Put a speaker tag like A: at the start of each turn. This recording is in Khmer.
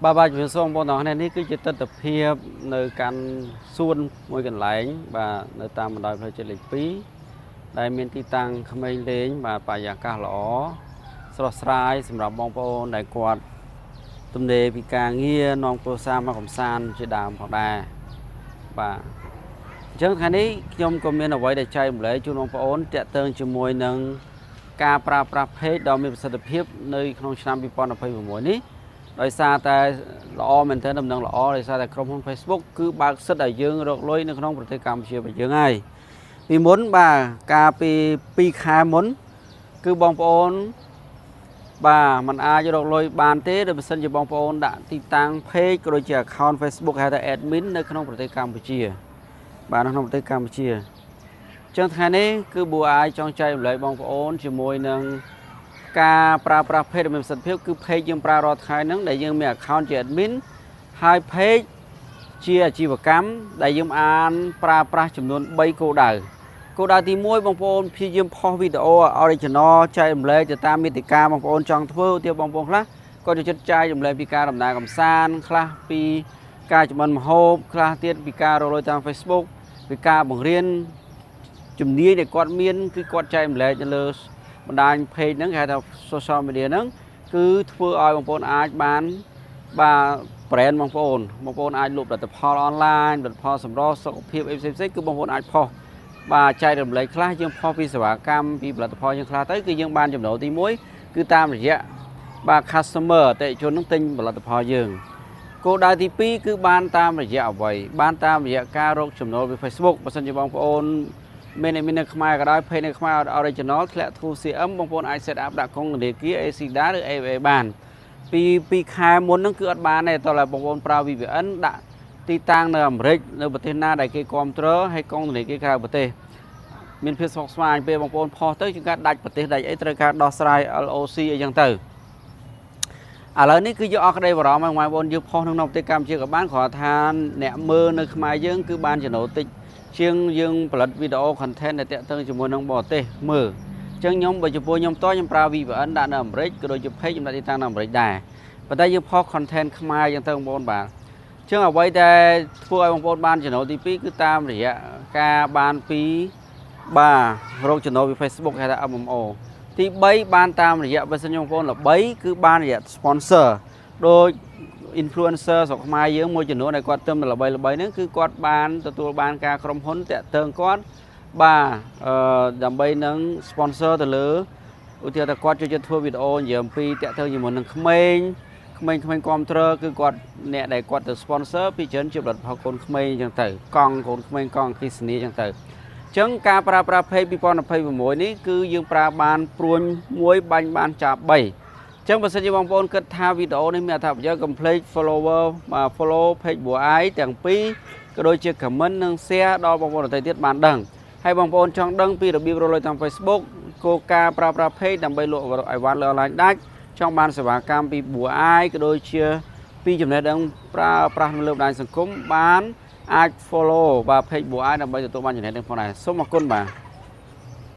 A: bà chủ sông bọn nó này ní cứ chỉ tất tập hiệp nơi căn xuân môi gần lạnh và nơi ta mà đòi phải chơi lịch phí đại miền tây tăng không ai đến và bà già cả lõ sọt sài sầm rập bong bồn đại quạt tụm đề bị càng nghe non cô sa mà cầm san chơi đàm hoặc đà và chẳng hạnนี้ខ្ញុំក៏មានអ្វីដែលចែកម្លែកជូនបងប្អូនតាក់ទងជាមួយនឹងការប្រើប្រាស់เพจដ៏មានប្រសិទ្ធភាពនៅក្នុងឆ្នាំ2026នេះដោយសារតែល្អមែនទែនដំណឹងល្អដោយសារតែក្រុមហ៊ុន Facebook គឺបើកសិទ្ធឲ្យយើងរកលុយនៅក្នុងប្រទេសកម្ពុជារបស់យើងហើយពីមុនបាទកាលពី2ខែមុនគឺបងប្អូនបាទมันអាចរកលុយបានទេដោយបើសិនជាបងប្អូនដាក់ទីតាំង page ក៏ដូចជា account Facebook ហៅថា admin នៅក្នុងប្រទេសកម្ពុជាបាទនៅក្នុងប្រទេសកម្ពុជាចឹងថ្ងៃនេះគឺប៊ូអាយចង់ចែករំលែកបងប្អូនជាមួយនឹងការប្រើប្រាស់ page ដែលមានប្រសិទ្ធភាពគឺ page យើងប្រើរាល់ថ្ងៃហ្នឹងដែលយើងមាន account ជា admin ហើយ page ជាអាជីវកម្មដែលយើងអានប្រើប្រាស់ចំនួន3គោលដៅគោលដៅទី1បងប្អូនព្យាយាមផុសវីដេអូ original ចែករំលែកទៅតាមមាតិកាបងប្អូនចង់ធ្វើឧទាហរណ៍បងប្អូនខ្លះក៏ចូលចិត្តចែករំលែកពីការដំណើរកម្សាន្តខ្លះពីការចម្អិនម្ហូបខ្លះទៀតពីការរកលុយតាម Facebook ពីការបង្រៀនជំនាញដែលគាត់មានគឺគាត់ចែករំលែកទៅលើបណ្ដាញ page ហ្នឹងគេហៅថា social media ហ្នឹងគឺធ្វើឲ្យបងប្អូនអាចបានbrand បងប្អូនអាចលក់ផលិតផល online ផលិតផលសម្រស់សុខភាពអីផ្សេងៗគឺបងប្អូនអាចផុសបាទចែករំលែកខ្លះយើងផុសពីសេវាកម្មពីផលិតផលយើងខ្លះទៅគឺយើងបានចំណូលទី1គឺតាមរយៈបាទ customer អតិថិជននឹងទិញផលិតផលយើងគោលដៅទី2គឺបានតាមរយៈអ្វីបានតាមរយៈការរកចំណូលពី Facebook បើសិនជាបងប្អូនមាននៅខ្មែរក៏ដោយ page នៅខ្មែរ original ធ្លាក់ 2CM បងប្អូនអាច set up ដាក់កុងធនាគារ ACDA ឬ AVA បានពីខែមុនហ្នឹងគឺអត់បានទេតើបងប្អូនប្រើ VPN ដាក់ទីតាំងនៅអាមេរិកនៅប្រទេសណាដែលគេគ្រប់គ្រងហើយកុងធនាគារក្រៅប្រទេសមានភាពស្មុគស្មាញពេលបងប្អូនផុសទៅជាងការដាច់ប្រទេសដាច់អីត្រូវការដោះស្រាយ LOC អីចឹងទៅឥឡូវនេះគឺយកអស់ក្តីបារម្ភមកបងប្អូនយើងផុសក្នុងប្រទេសកម្ពុជាក៏បានគ្រាន់ថាអ្នកមើលនៅខ្មែរយើងគឺបានចំណូលតិចជាងយើងផលិតវីដេអូ content ដែលតាក់ទងជាមួយនឹងបរទេសមើលអញ្ចឹងខ្ញុំបើចំពោះខ្ញុំតខ្ញុំប្រើ VPN ដាក់នៅអាមេរិកក៏ដូចជា page ខ្ញុំដាក់ទីតាំងនៅអាមេរិកដែរប៉ុន្តែយើងផុស content ខ្មែរអញ្ចឹងទៅបងប្អូនបាទអញ្ចឹងអ្វីដែលធ្វើឲ្យបងប្អូនបានចំណូលទី2គឺតាមរយៈការបានពីរកចំណូលពី Facebook ហៅថា MMO ទី3បានតាមរយៈបើសិនបងប្អូនល្បីគឺបានរយៈ sponsor ដូច influencer ស្រុកខ្មែរយើងមួយចំនួនដែលគាត់ទៅល្បីហ្នឹងគឺគាត់បានទទួលបានការក្រុមហ៊ុនតាក់ទងគាត់ដើម្បីនឹង sponsor ទៅលើឧទាហរណ៍ថាគាត់ចូលចិត្តធ្វើវីដេអូនិយាយអំពីតាក់ទងជាមួយនឹងក្មេងគ្រប់គ្រងគឺគាត់អ្នកដែលគាត់ទៅ sponsor ពីច្រើនជាផលិតផលកូនក្មេងអញ្ចឹងទៅកង់កូនក្មេងកង់អគ្គិសនីអញ្ចឹងទៅអញ្ចឹងការប្រើប្រាស់ page 2026នេះគឺយើងប្រើបានព្រួញ1បាញ់បានចាប់3អញ្ចឹងបើសិនជាបងប្អូនគិតថាវីដេអូនេះមានអត្ថប្រយោជន៍ complete follower follow page ប៊ូអាយទាំងពីរក៏ដូចជា comment និង share ដល់បងប្អូនដទៃទៀតបានដឹងហើយបងប្អូនចង់ដឹងពីរបៀបរកលុយតាម Facebook គោលការណ៍ប្រើប្រាស់ page ដើម្បីលក់អីវ៉ាន់លើ online ដាច់ចង់បានសេវាកម្មពីប៊ូអាយក៏ដូចជាពីចំណេះដឹងប្រើប្រាស់នៅលើបណ្ដាញសង្គមបានអាច follow page ប៊ូអាយដើម្បីទទួលបានចំណេះដឹងផងដែរសូមអរគុណបាទ